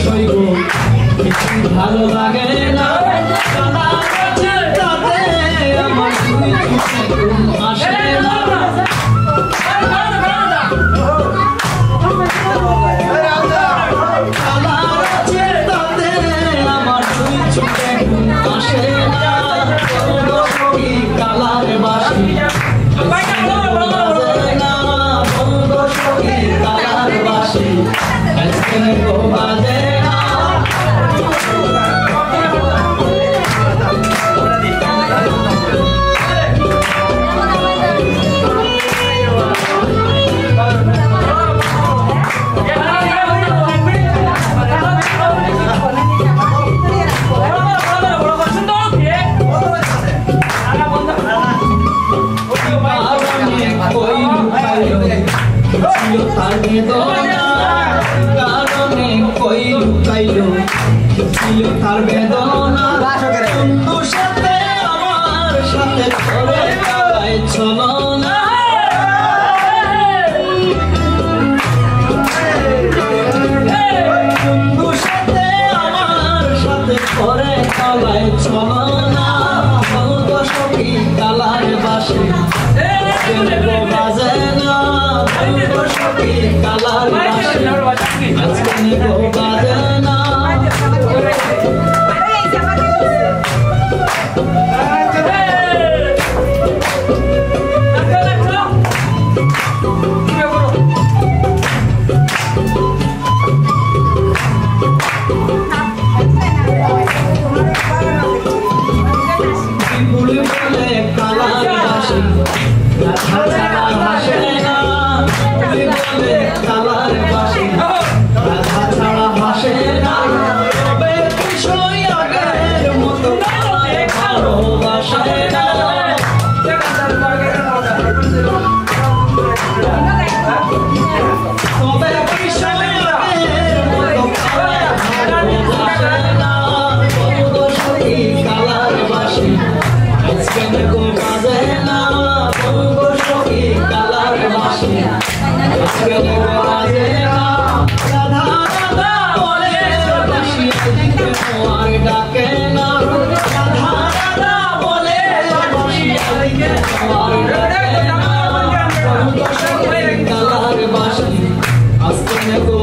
সইব কিছু ভালো লাগে না চিন্তাতে আমার দুই চোখে ঘুম আসে না চিন্তাতে আমার দুই চোখে ঘুম আসে না কালার বাসি তার বেদনা কারণে কই লুকাইলো ছিল তার বেদনা বন্ধুর সাথে আমার সাথে চলে গায় চলো না বন্ধুর সাথে আমার সাথে করে চলায় চলো না বলতো সখী কালার বাসে বাজে না কালার বাসি আজকে নেবো বাজে না বলে কালার বাসি কালার বাসি রাধা ছাড়া হাসে না তবে বিষয় আগের মতো ভালোবাসে না তবে বিষয় আগের মতো ভালোবাসে না সখী কালার বাসি আজকে নেবো বাজে না বলবো সখী কালার বাসি আজকে নেবো বাজে না রাধা রাধা বলে বাসি এদিকে আর ডাকে না রাধা রাধা বলে বাসি এদিকে আর ডাকে না বলবো সখী কালার বাসি আজকে নেবো